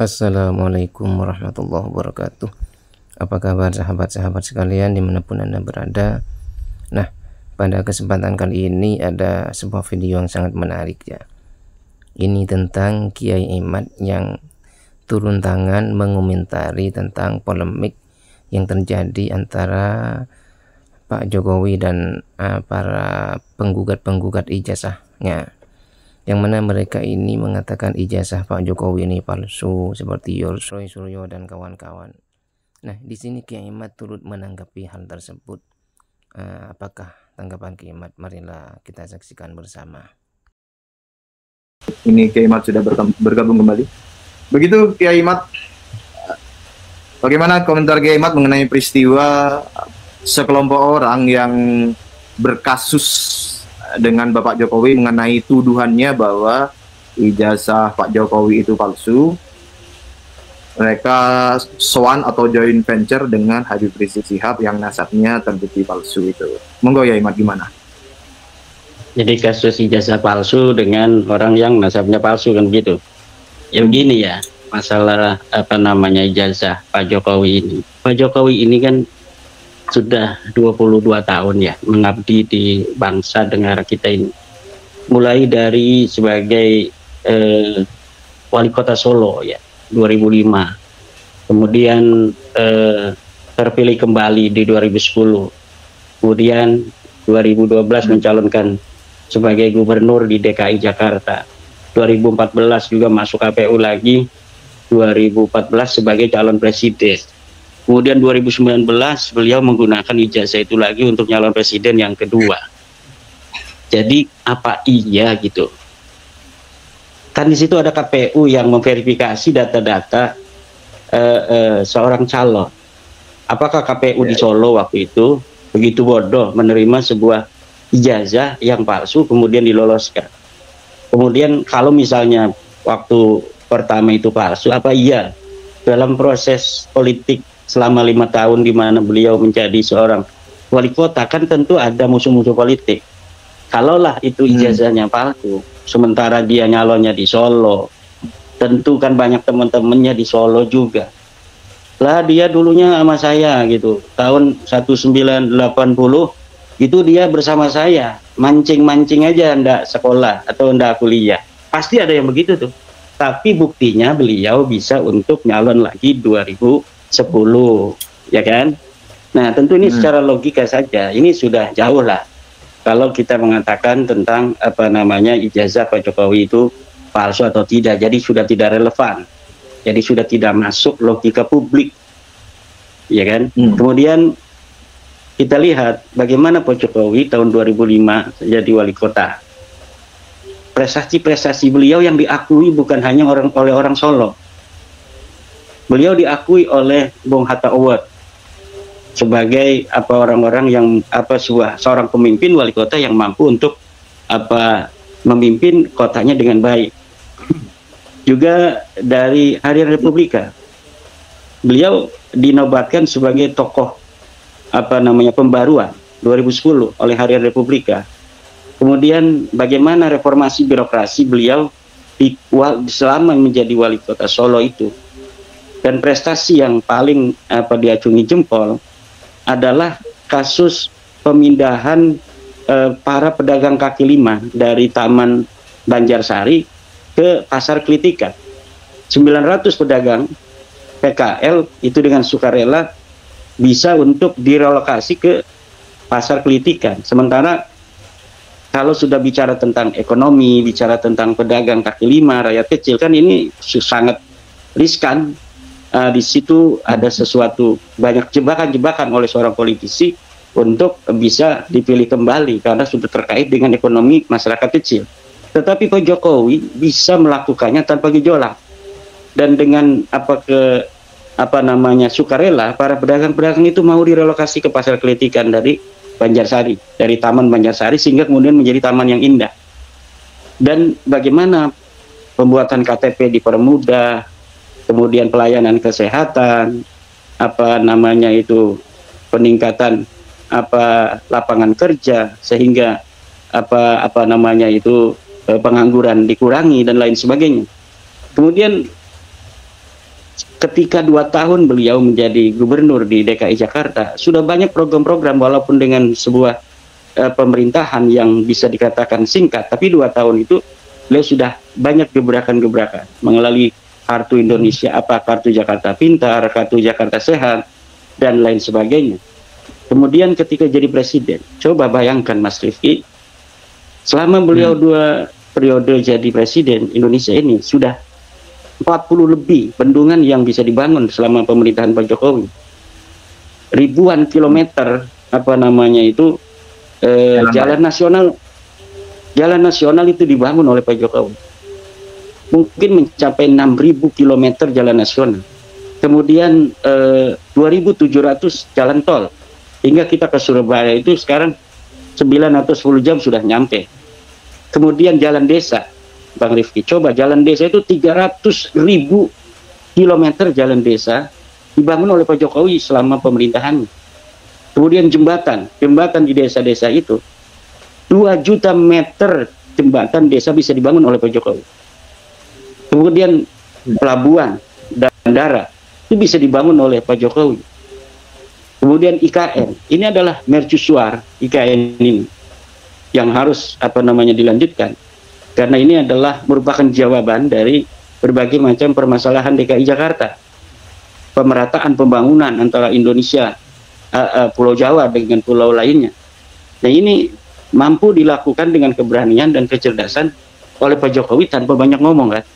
Assalamualaikum warahmatullahi wabarakatuh. Apa kabar sahabat-sahabat sekalian dimanapun Anda berada? Nah, pada kesempatan kali ini ada sebuah video yang sangat menarik ya. Ini tentang Kiai Imad yang turun tangan mengomentari tentang polemik yang terjadi antara Pak Jokowi dan para penggugat-penggugat ijazahnya, yang mana mereka ini mengatakan ijazah Pak Jokowi ini palsu seperti Roy Suryo dan kawan-kawan. Nah, di sini Kiai Imad turut menanggapi hal tersebut. Apakah tanggapan Kiai Imad? Marilah kita saksikan bersama. Ini Kiai Imad sudah bergabung kembali. Begitu Kiai Imad, bagaimana komentar Kiai Imad mengenai peristiwa sekelompok orang yang berkasus dengan Bapak Jokowi mengenai tuduhannya bahwa ijazah Pak Jokowi itu palsu? Mereka sowan atau joint venture dengan Habib Rizik Syihab yang nasabnya terbukti palsu itu. Monggo ya Imad, gimana? Jadi kasus ijazah palsu dengan orang yang nasabnya palsu kan begitu. Ya begini ya, masalah ijazah Pak Jokowi ini. Pak Jokowi ini kan sudah 22 tahun ya mengabdi di bangsa negara kita ini. Mulai dari sebagai wali kota Solo ya 2005. Kemudian terpilih kembali di 2010. Kemudian 2012 mencalonkan sebagai gubernur di DKI Jakarta. 2014 juga masuk KPU lagi. 2014 sebagai calon presiden. Kemudian 2019 beliau menggunakan ijazah itu lagi untuk nyalon presiden yang kedua. Jadi apa iya gitu? Kan di situ ada KPU yang memverifikasi data-data seorang calon. Apakah KPU di Solo waktu itu begitu bodoh menerima sebuah ijazah yang palsu kemudian diloloskan? Kemudian kalau misalnya waktu pertama itu palsu, apa iya dalam proses politik selama 5 tahun di mana beliau menjadi seorang wali kota kan tentu ada musuh-musuh politik. Kalaulah itu ijazahnya palsu, sementara dia nyalonnya di Solo, tentu kan banyak teman-temannya di Solo juga. Lah dia dulunya sama saya gitu, tahun 1980 itu dia bersama saya, mancing-mancing aja ndak sekolah atau ndak kuliah. Pasti ada yang begitu tuh. Tapi buktinya beliau bisa untuk nyalon lagi 2010, ya kan? Nah, tentu ini secara logika saja, ini sudah jauh lah. Kalau kita mengatakan tentang ijazah Pak Jokowi itu palsu atau tidak, jadi sudah tidak relevan. Jadi sudah tidak masuk logika publik, ya kan? Kemudian kita lihat bagaimana Pak Jokowi tahun 2005 jadi wali kota. Prestasi-prestasi beliau yang diakui bukan hanya oleh orang Solo. Beliau diakui oleh Bung Hatta Award sebagai orang-orang yang seorang pemimpin wali kota yang mampu untuk memimpin kotanya dengan baik. Juga dari Harian Republika, beliau dinobatkan sebagai tokoh pembaruan 2010 oleh Harian Republika. Kemudian bagaimana reformasi birokrasi beliau selama menjadi wali kota Solo itu. Dan prestasi yang paling diacungi jempol adalah kasus pemindahan para pedagang kaki lima dari Taman Banjarsari ke Pasar Klitikan. 900 pedagang PKL itu dengan sukarela bisa untuk direlokasi ke Pasar Klitikan. Sementara kalau sudah bicara tentang ekonomi, bicara tentang pedagang kaki lima, rakyat kecil, kan ini sangat riskan. Di situ ada sesuatu, banyak jebakan-jebakan oleh seorang politisi untuk bisa dipilih kembali karena sudah terkait dengan ekonomi masyarakat kecil. Tetapi Pak Jokowi bisa melakukannya tanpa gejolak, dan dengan sukarela para pedagang-pedagang itu mau direlokasi ke Pasar Klitikan dari Banjarsari, dari Taman Banjarsari, sehingga kemudian menjadi taman yang indah. Dan bagaimana pembuatan KTP dipermudah, kemudian pelayanan kesehatan, peningkatan lapangan kerja, sehingga pengangguran dikurangi dan lain sebagainya. Kemudian ketika 2 tahun beliau menjadi gubernur di DKI Jakarta, sudah banyak program-program walaupun dengan sebuah pemerintahan yang bisa dikatakan singkat, tapi 2 tahun itu beliau sudah banyak gebrakan-gebrakan melalui kartu Indonesia, kartu Jakarta Pintar, kartu Jakarta Sehat, dan lain sebagainya. Kemudian ketika jadi presiden, coba bayangkan Mas Rifki, selama beliau 2 periode jadi presiden Indonesia ini, sudah 40 lebih bendungan yang bisa dibangun selama pemerintahan Pak Jokowi. Ribuan kilometer jalan nasional itu dibangun oleh Pak Jokowi. Mungkin mencapai 6.000 kilometer jalan nasional. Kemudian 2.700 jalan tol. Hingga kita ke Surabaya itu sekarang 9 atau 10 jam sudah nyampe. Kemudian jalan desa, Bang Rifki, coba jalan desa itu 300.000 kilometer jalan desa dibangun oleh Pak Jokowi selama pemerintahannya. Kemudian jembatan di desa-desa itu 2 juta meter jembatan desa bisa dibangun oleh Pak Jokowi. Kemudian pelabuhan, bandara itu bisa dibangun oleh Pak Jokowi. Kemudian IKN, ini adalah mercusuar IKN ini yang harus dilanjutkan, karena ini adalah merupakan jawaban dari berbagai macam permasalahan DKI Jakarta, pemerataan pembangunan antara Indonesia, Pulau Jawa dengan pulau lainnya. Nah, ini mampu dilakukan dengan keberanian dan kecerdasan oleh Pak Jokowi tanpa banyak ngomong, kan.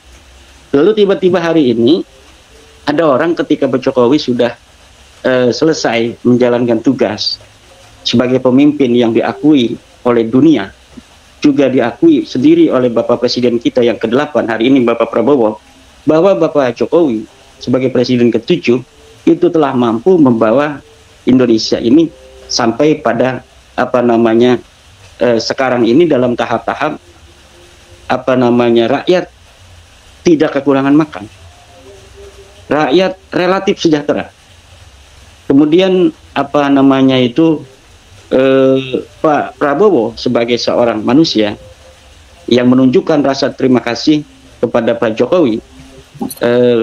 Lalu tiba-tiba hari ini ada orang ketika Pak Jokowi sudah selesai menjalankan tugas sebagai pemimpin yang diakui oleh dunia, juga diakui sendiri oleh Bapak Presiden kita yang ke-8 hari ini, Bapak Prabowo, bahwa Bapak Jokowi sebagai Presiden ke-7 itu telah mampu membawa Indonesia ini sampai pada sekarang ini dalam tahap-tahap rakyat tidak kekurangan makan, rakyat relatif sejahtera. Kemudian Pak Prabowo sebagai seorang manusia yang menunjukkan rasa terima kasih kepada Pak Jokowi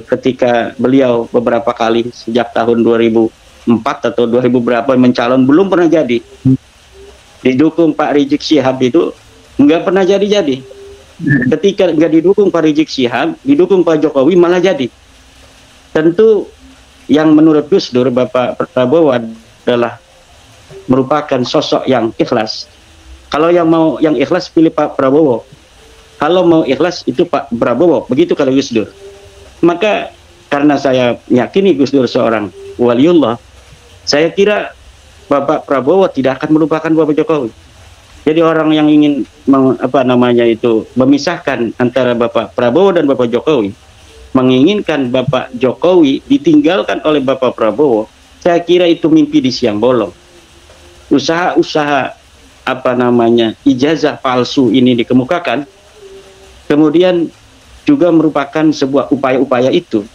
ketika beliau beberapa kali sejak tahun 2004 atau 2000 berapa mencalon belum pernah jadi, didukung Pak Rizik Syihab itu nggak pernah jadi. Ketika nggak didukung Pak Rizik Syihab, didukung Pak Jokowi malah jadi. Tentu yang menurut Gus Dur, Bapak Prabowo adalah merupakan sosok yang ikhlas. Kalau yang ikhlas pilih Pak Prabowo, kalau mau ikhlas itu Pak Prabowo, begitu kalau Gus Dur. Maka karena saya yakini Gus Dur seorang waliullah, saya kira Bapak Prabowo tidak akan melupakan Bapak Jokowi. Jadi orang yang ingin memisahkan antara Bapak Prabowo dan Bapak Jokowi, menginginkan Bapak Jokowi ditinggalkan oleh Bapak Prabowo, saya kira itu mimpi di siang bolong. Usaha-usaha ijazah palsu ini dikemukakan, kemudian juga merupakan sebuah upaya-upaya itu.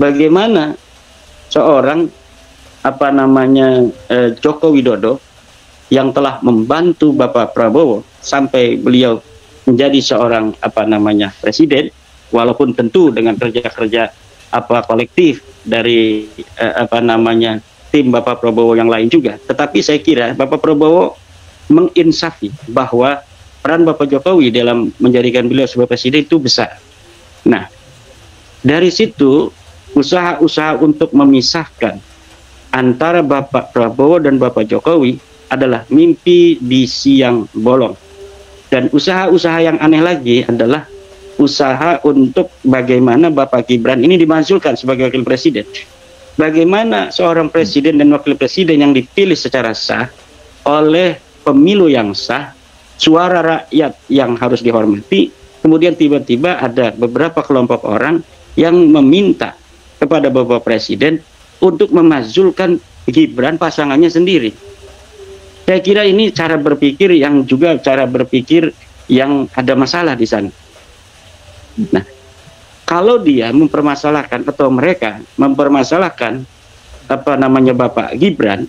Bagaimana seorang Joko Widodo yang telah membantu Bapak Prabowo sampai beliau menjadi seorang presiden, walaupun tentu dengan kerja-kerja kolektif dari tim Bapak Prabowo yang lain juga. Tetapi saya kira Bapak Prabowo menginsafi bahwa peran Bapak Jokowi dalam menjadikan beliau sebagai presiden itu besar. Nah, dari situ usaha-usaha untuk memisahkan antara Bapak Prabowo dan Bapak Jokowi adalah mimpi di siang bolong. Dan usaha-usaha yang aneh lagi adalah usaha untuk bagaimana Bapak Gibran ini dimajukan sebagai wakil presiden. Bagaimana seorang presiden dan wakil presiden yang dipilih secara sah oleh pemilu yang sah, suara rakyat yang harus dihormati, kemudian tiba-tiba ada beberapa kelompok orang yang meminta kepada Bapak Presiden untuk memajulkan Gibran pasangannya sendiri. Saya kira ini cara berpikir yang ada masalah di sana. Nah, kalau dia mempermasalahkan atau mereka mempermasalahkan Bapak Gibran,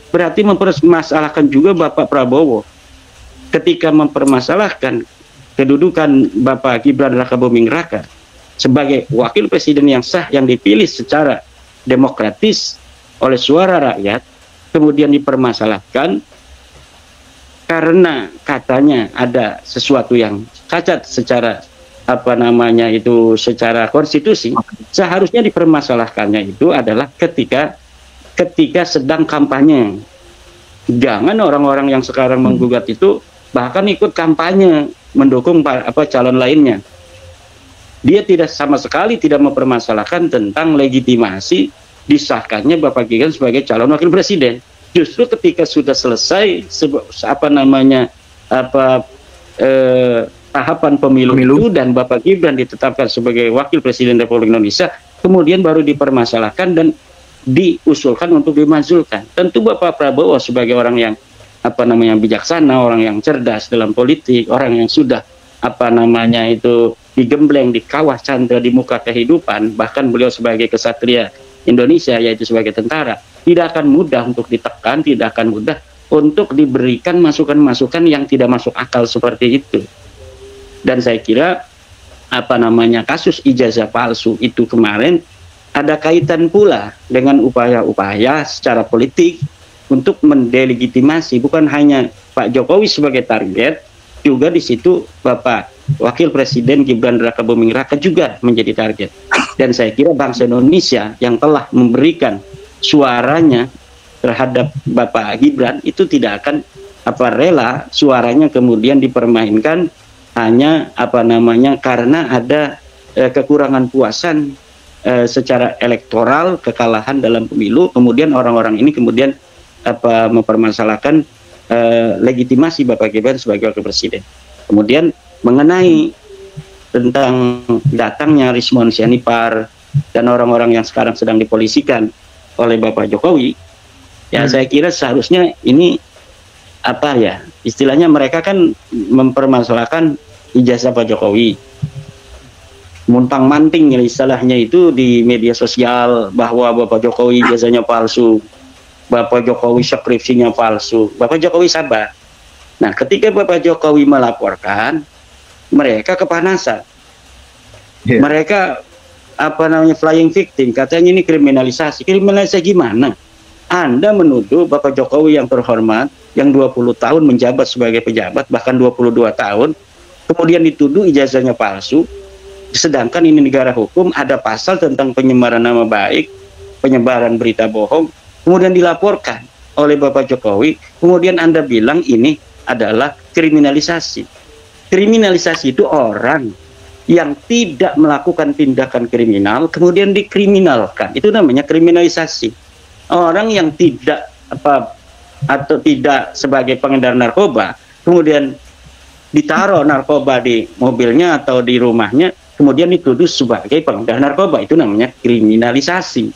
berarti mempermasalahkan juga Bapak Prabowo. Ketika mempermasalahkan kedudukan Bapak Gibran Raka Buming Raka sebagai wakil presiden yang sah yang dipilih secara demokratis oleh suara rakyat, kemudian dipermasalahkan karena katanya ada sesuatu yang cacat secara secara konstitusi. Seharusnya dipermasalahkannya itu adalah ketika sedang kampanye. Jangan orang-orang yang sekarang menggugat itu bahkan ikut kampanye mendukung calon lainnya. Dia sama sekali tidak mempermasalahkan tentang legitimasi disahkannya Bapak Gibran sebagai calon wakil presiden. Justru ketika sudah selesai tahapan pemilu itu dan Bapak Gibran ditetapkan sebagai wakil presiden Republik Indonesia, kemudian baru dipermasalahkan dan diusulkan untuk dimajukan. Tentu Bapak Prabowo sebagai orang yang bijaksana, orang yang cerdas dalam politik, orang yang sudah digembleng di kawah candra di muka kehidupan, bahkan beliau sebagai kesatria Indonesia, yaitu sebagai tentara, tidak akan mudah untuk ditekan, tidak akan mudah untuk diberikan masukan-masukan yang tidak masuk akal seperti itu. Dan saya kira kasus ijazah palsu itu kemarin ada kaitan pula dengan upaya-upaya secara politik untuk mendelegitimasi bukan hanya Pak Jokowi sebagai target, juga di situ Bapak Wakil Presiden Gibran Raka Buming Raka juga menjadi target. Dan saya kira bangsa Indonesia yang telah memberikan suaranya terhadap Bapak Gibran itu tidak akan rela suaranya kemudian dipermainkan hanya karena ada kekurangan puasan secara elektoral, kekalahan dalam pemilu, kemudian orang-orang ini kemudian mempermasalahkan legitimasi Bapak Gibran sebagai wakil presiden. Kemudian mengenai tentang datangnya Rismon Sianipar dan orang-orang yang sekarang sedang dipolisikan oleh Bapak Jokowi, saya kira seharusnya ini istilahnya mereka kan mempermasalahkan ijazah Pak Jokowi, muntang-manting istilahnya itu di media sosial bahwa Bapak Jokowi ijazahnya palsu, Bapak Jokowi skripsinya palsu. Bapak Jokowi sabar. Nah, ketika Bapak Jokowi melaporkan, mereka kepanasan. Mereka flying victim, katanya ini kriminalisasi. Kriminalisasi gimana? Anda menuduh Bapak Jokowi yang terhormat, yang 20 tahun menjabat sebagai pejabat, bahkan 22 tahun, kemudian dituduh ijazahnya palsu, sedangkan ini negara hukum, ada pasal tentang penyemaran nama baik, penyebaran berita bohong, kemudian dilaporkan oleh Bapak Jokowi, kemudian Anda bilang ini adalah kriminalisasi. Kriminalisasi itu orang yang tidak melakukan tindakan kriminal kemudian dikriminalkan, itu namanya kriminalisasi. Orang yang tidak atau tidak sebagai pengedar narkoba kemudian ditaruh narkoba di mobilnya atau di rumahnya kemudian dituduh sebagai pengedar narkoba, itu namanya kriminalisasi.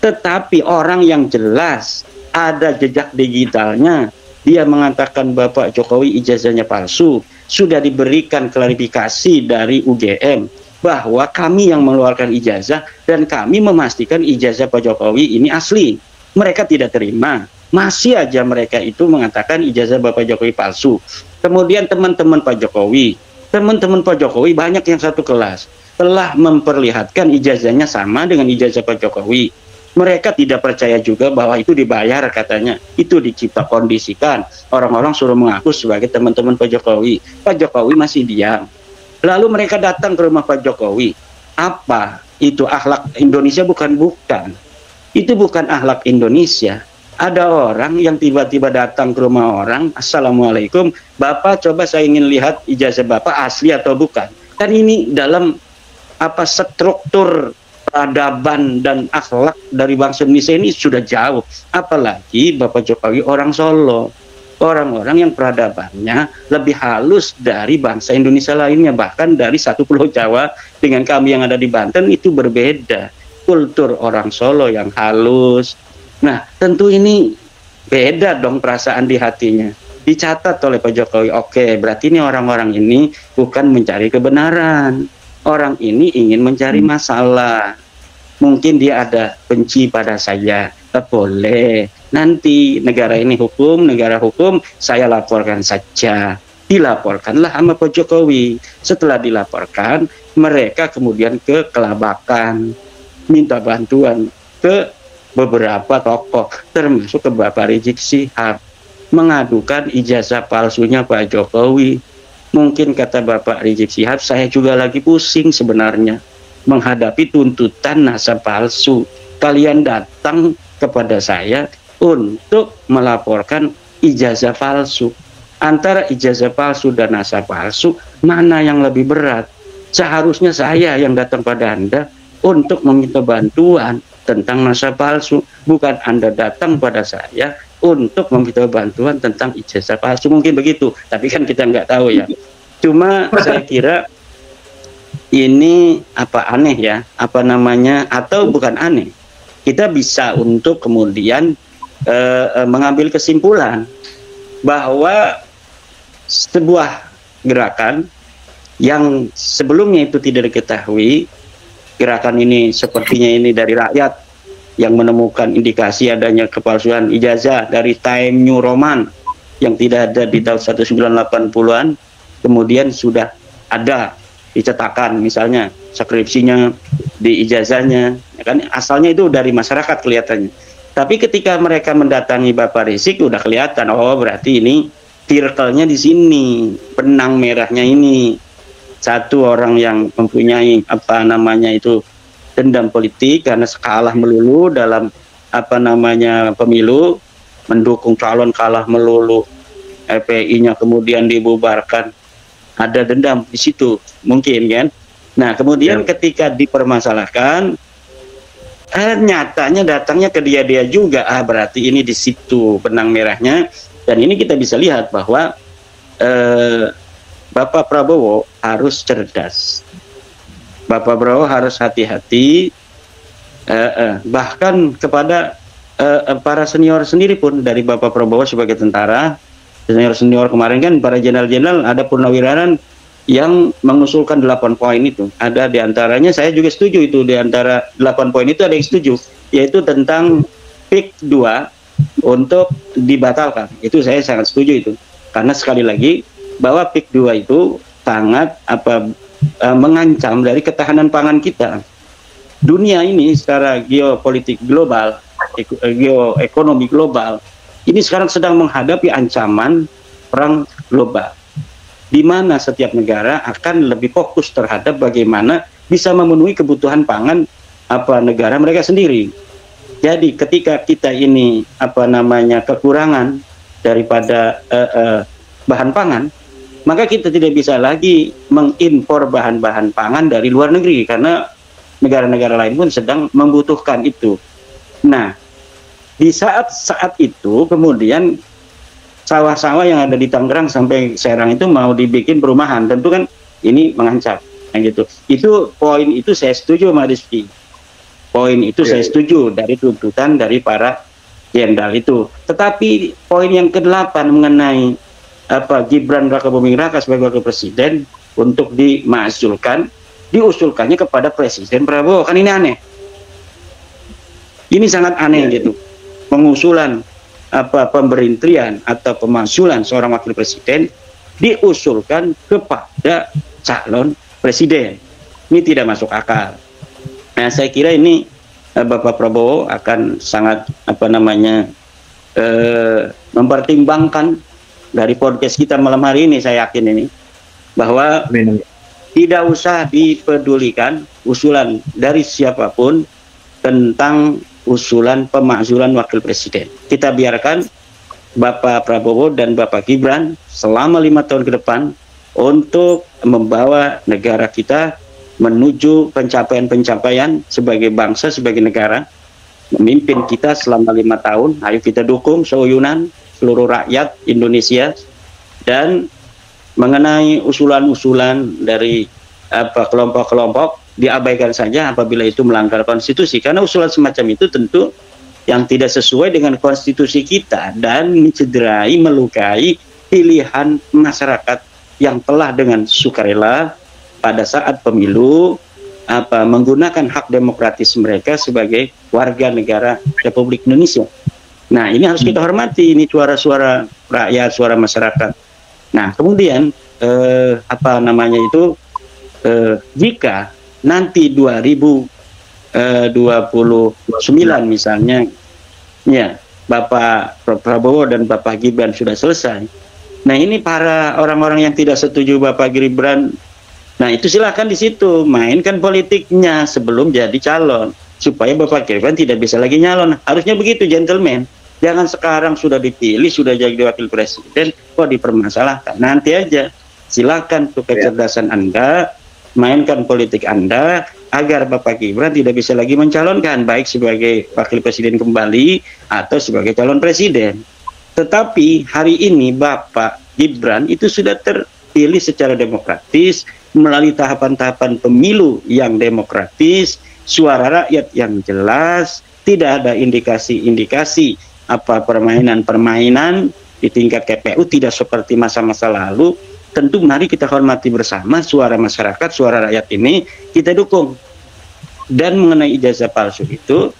Tetapi orang yang jelas ada jejak digitalnya, dia mengatakan Bapak Jokowi ijazahnya palsu, sudah diberikan klarifikasi dari UGM bahwa kami yang mengeluarkan ijazah dan kami memastikan ijazah Pak Jokowi ini asli. Mereka tidak terima, masih aja mereka itu mengatakan ijazah Bapak Jokowi palsu. Kemudian teman-teman Pak Jokowi banyak yang satu kelas telah memperlihatkan ijazahnya sama dengan ijazah Pak Jokowi. Mereka tidak percaya juga bahwa itu dibayar, katanya itu dicipta kondisikan, orang-orang suruh mengaku sebagai teman-teman Pak Jokowi. Pak Jokowi masih diam. Lalu mereka datang ke rumah Pak Jokowi. Apa itu akhlak Indonesia? Bukan. Itu bukan akhlak Indonesia. Ada orang yang tiba-tiba datang ke rumah orang, Assalamualaikum, Bapak coba saya ingin lihat ijazah Bapak asli atau bukan. Dan ini dalam struktur peradaban dan akhlak dari bangsa Indonesia ini sudah jauh. Apalagi Bapak Jokowi orang Solo, orang-orang yang peradabannya lebih halus dari bangsa Indonesia lainnya, bahkan dari satu pulau Jawa dengan kami yang ada di Banten itu berbeda. Kultur orang Solo yang halus. Nah, tentu ini beda dong perasaan di hatinya. Dicatat oleh Pak Jokowi, oke, berarti ini orang-orang ini bukan mencari kebenaran. Orang ini ingin mencari masalah. Mungkin dia ada benci pada saya. Boleh. Nanti negara hukum, saya laporkan saja. dilaporkanlah sama Pak Jokowi. Setelah dilaporkan, mereka kemudian ke Kelabakan, minta bantuan ke beberapa tokoh, termasuk ke Bapak Rizik Syihab, mengadukan ijazah palsunya Pak Jokowi. Mungkin kata Bapak Rizik Syihab, saya juga lagi pusing sebenarnya menghadapi tuntutan nasab palsu. Kalian datang kepada saya untuk melaporkan ijazah palsu. Antara ijazah palsu dan nasab palsu, mana yang lebih berat? Seharusnya saya yang datang pada Anda untuk meminta bantuan tentang nasab palsu, bukan Anda datang pada saya untuk meminta bantuan tentang ijazah palsu. Mungkin begitu, tapi kan kita nggak tahu ya. Cuma saya kira ini aneh ya, atau bukan aneh. Kita bisa untuk kemudian mengambil kesimpulan bahwa sebuah gerakan yang sebelumnya itu tidak diketahui, gerakan ini sepertinya ini dari rakyat yang menemukan indikasi adanya kepalsuan ijazah dari Time New Roman yang tidak ada di tahun 1980-an, kemudian sudah ada dicetakan misalnya skripsinya di ijazahnya, ya kan, asalnya itu dari masyarakat kelihatannya. Tapi ketika mereka mendatangi Bapak Rizik udah kelihatan, oh berarti ini circle-nya di sini, benang merahnya ini. Satu orang yang mempunyai dendam politik karena kalah melulu dalam pemilu, mendukung calon kalah melulu, FPI-nya kemudian dibubarkan, ada dendam di situ mungkin kan. Nah kemudian ketika dipermasalahkan, nyatanya datangnya ke dia juga, berarti ini di situ benang merahnya. Dan ini kita bisa lihat bahwa Bapak Prabowo harus cerdas, Bapak Prabowo harus hati-hati, bahkan kepada para senior sendiri pun, dari Bapak Prabowo sebagai tentara, senior kemarin kan para jenderal-jenderal, ada purnawirawan yang mengusulkan 8 poin itu. Ada diantaranya, saya juga setuju itu, diantara 8 poin itu ada yang setuju, yaitu tentang PIK 2 untuk dibatalkan. Itu saya sangat setuju itu, karena sekali lagi bahwa PIK 2 itu sangat mengancam dari ketahanan pangan kita. Dunia ini secara geopolitik global, geoekonomi global, ini sekarang sedang menghadapi ancaman perang global, di mana setiap negara akan lebih fokus terhadap bagaimana bisa memenuhi kebutuhan pangan negara mereka sendiri. Jadi ketika kita ini kekurangan daripada bahan pangan, maka kita tidak bisa lagi mengimpor bahan-bahan pangan dari luar negeri, karena negara-negara lain pun sedang membutuhkan itu. Nah, di saat itu kemudian sawah-sawah yang ada di Tangerang sampai Serang itu mau dibikin perumahan, tentu kan ini mengancam, gitu. Itu poin itu saya setuju sama Rizky. Poin itu saya setuju dari tuntutan dari para jenderal itu. Tetapi poin yang ke-8 mengenai Gibran Rakabuming Raka sebagai wakil presiden untuk diusulkannya kepada Presiden Prabowo, kan ini aneh. Ini sangat aneh gitu. Pengusulan pemberhentian atau pemakzulan seorang wakil presiden diusulkan kepada calon presiden. Ini tidak masuk akal. Nah, saya kira ini Bapak Prabowo akan sangat mempertimbangkan dari podcast kita malam hari ini. Saya yakin ini bahwa tidak usah dipedulikan usulan dari siapapun tentang usulan pemakzulan wakil presiden. Kita biarkan Bapak Prabowo dan Bapak Gibran selama 5 tahun ke depan untuk membawa negara kita menuju pencapaian-pencapaian sebagai bangsa, sebagai negara, memimpin kita selama 5 tahun. Ayo kita dukung seuyunan seluruh rakyat Indonesia. Dan mengenai usulan-usulan dari kelompok-kelompok, diabaikan saja apabila itu melanggar konstitusi, karena usulan semacam itu tentu yang tidak sesuai dengan konstitusi kita dan mencederai, melukai pilihan masyarakat yang telah dengan sukarela pada saat pemilu menggunakan hak demokratis mereka sebagai warga negara Republik Indonesia. Nah, ini harus kita hormati, ini suara-suara rakyat, suara masyarakat. Nah, kemudian apa namanya itu, jika nanti 2029 misalnya, ya, Bapak Prabowo dan Bapak Gibran sudah selesai. Nah, ini para orang-orang yang tidak setuju Bapak Gibran, nah itu silakan di situ mainkan politiknya sebelum jadi calon, supaya Bapak Gibran tidak bisa lagi nyalon. Harusnya begitu, gentleman. Jangan sekarang sudah dipilih, sudah jadi wakil presiden, kok dipermasalahkan. Nanti aja, silakan tuh kecerdasan Anda, mainkan politik Anda, agar Bapak Gibran tidak bisa lagi mencalonkan, baik sebagai wakil presiden kembali, atau sebagai calon presiden. Tetapi hari ini Bapak Gibran itu sudah terpilih secara demokratis, melalui tahapan-tahapan pemilu yang demokratis, suara rakyat yang jelas, tidak ada indikasi-indikasi apa permainan-permainan di tingkat KPU, tidak seperti masa-masa lalu. Tentu mari kita hormati bersama suara masyarakat, suara rakyat ini kita dukung. Dan mengenai ijazah palsu itu,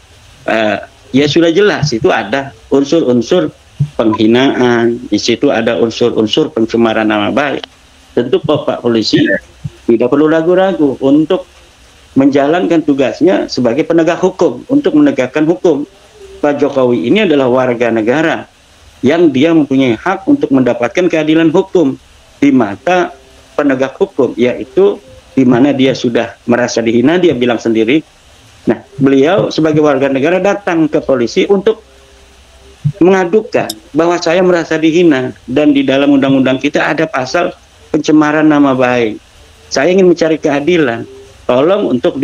ya sudah jelas itu ada unsur-unsur penghinaan, di situ ada unsur-unsur pencemaran nama baik. Tentu Bapak polisi tidak perlu ragu-ragu untuk menjalankan tugasnya sebagai penegak hukum, untuk menegakkan hukum. Pak Jokowi ini adalah warga negara yang dia mempunyai hak untuk mendapatkan keadilan hukum di mata penegak hukum, yaitu di mana dia sudah merasa dihina, dia bilang sendiri. Nah, beliau sebagai warga negara datang ke polisi untuk mengadukan bahwa saya merasa dihina, dan di dalam undang-undang kita ada pasal pencemaran nama baik. Saya ingin mencari keadilan, tolong untuk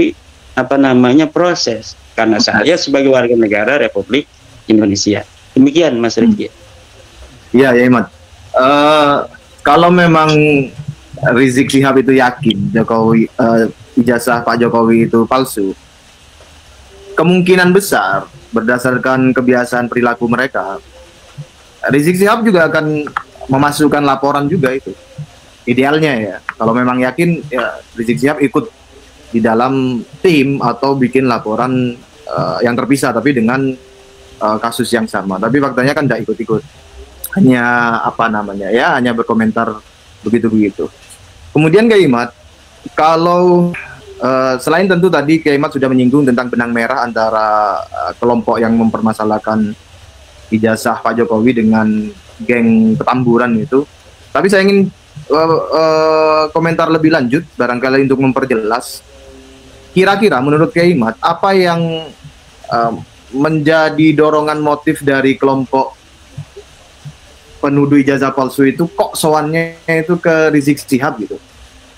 proses, karena saya sebagai warga negara Republik Indonesia. Demikian Mas Rifki. Iya, ya Imad. Kalau memang Rizik Syihab itu yakin Jokowi, ijazah Pak Jokowi itu palsu, kemungkinan besar berdasarkan kebiasaan perilaku mereka, Rizik Syihab juga akan memasukkan laporan juga itu. Idealnya ya, kalau memang yakin ya Rizik Syihab ikut di dalam tim atau bikin laporan yang terpisah tapi dengan kasus yang sama. Tapi faktanya kan tidak ikut-ikut, hanya hanya berkomentar begitu-begitu. Kemudian Kak Imad, kalau selain tentu tadi Kak Imad sudah menyinggung tentang benang merah antara kelompok yang mempermasalahkan ijazah Pak Jokowi dengan geng Petamburan itu, tapi saya ingin komentar lebih lanjut barangkali untuk memperjelas. Kira-kira menurut Kak Imad, apa yang menjadi dorongan motif dari kelompok penuduh ijazah palsu itu, kok sowannya itu ke Rizik Syihab gitu?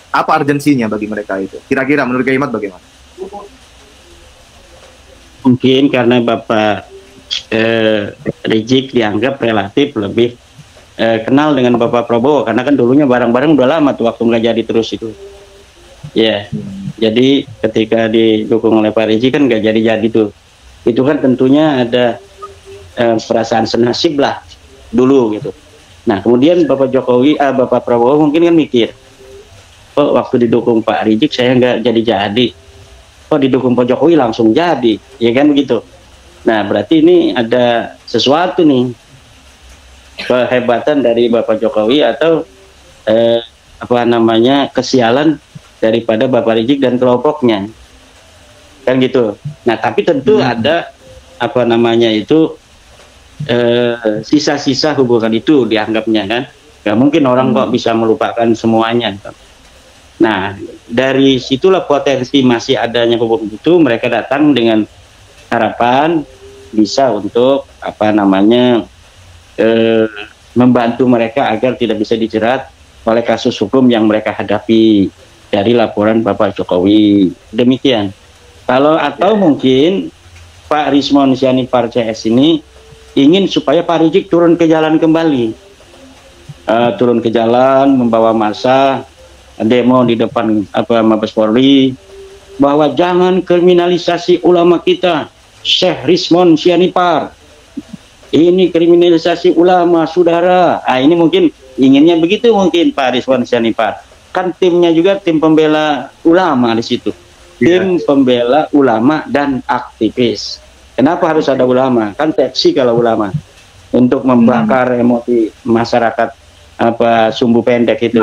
Apa urgensinya bagi mereka itu? Kira-kira menurut Kak Imad bagaimana? Mungkin karena Bapak Rizik dianggap relatif lebih kenal dengan Bapak Prabowo, karena kan dulunya bareng-bareng udah lama tuh waktu nggak jadi terus itu. Ya, jadi ketika didukung oleh Pak Rizik kan nggak jadi-jadi tuh. Itu kan tentunya ada perasaan senasib lah dulu gitu. Nah kemudian Bapak Prabowo mungkin kan mikir, kok waktu didukung Pak Rizik saya nggak jadi-jadi, kok didukung Pak Jokowi langsung jadi, ya kan begitu. Nah berarti ini ada sesuatu nih, kehebatan dari Bapak Jokowi atau kesialan daripada Bapak Rizik dan kelompoknya, kan gitu. Nah tapi tentu ada sisa-sisa hubungan itu dianggapnya kan, nggak mungkin orang kok bisa melupakan semuanya. Nah dari situlah potensi masih adanya hubungan itu, mereka datang dengan harapan bisa untuk membantu mereka agar tidak bisa dijerat oleh kasus hukum yang mereka hadapi dari laporan Bapak Jokowi. Demikian. Atau mungkin Pak Rismon Sianipar CS ini ingin supaya Pak Rizik turun ke jalan kembali, turun ke jalan membawa massa demo di depan Mabes Polri bahwa jangan kriminalisasi ulama kita, Syekh Rismon Sianipar. Ini kriminalisasi ulama, saudara. Ini mungkin inginnya begitu mungkin Pak Rismon Sianipar. Kan timnya juga tim pembela ulama di situ. Tim pembela ulama dan aktivis. Kenapa harus ada ulama? Kan seksi kalau ulama untuk membakar emosi masyarakat apa sumbu pendek itu.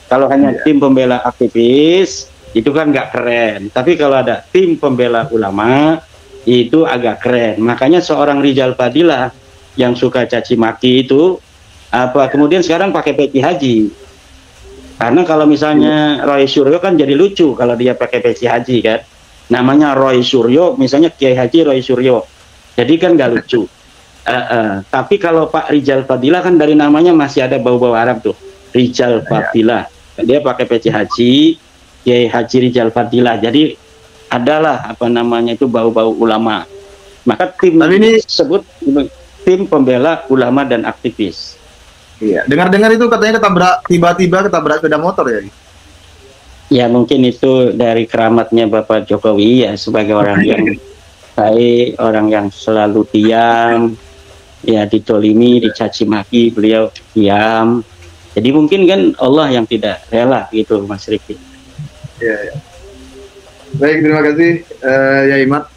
Kalau hanya tim pembela aktivis itu kan nggak keren. Tapi kalau ada tim pembela ulama itu agak keren. Makanya seorang Rizal Fadilah yang suka caci maki itu kemudian sekarang pakai peci haji. Karena kalau misalnya Roy Suryo kan jadi lucu kalau dia pakai peci haji kan. Namanya Roy Suryo, misalnya Kiai Haji Roy Suryo. Jadi kan nggak lucu. Tapi kalau Pak Rizal Fadilah kan dari namanya masih ada bau-bau Arab tuh. Rizal Fadilah. Dia pakai peci haji, Kiai Haji Rizal Fadilah. Jadi adalah itu bau-bau ulama. Maka tim ini disebut tim pembela ulama dan aktivis. Iya, dengar-dengar itu katanya tiba-tiba ketabrak sepeda motor ya? Ya mungkin itu dari keramatnya Bapak Jokowi ya, sebagai orang yang baik, orang yang selalu diam, ya ditolimi, dicaci maki, beliau diam. Jadi mungkin kan Allah yang tidak rela gitu, Mas Riki. Ya. Baik, terima kasih ya Imat.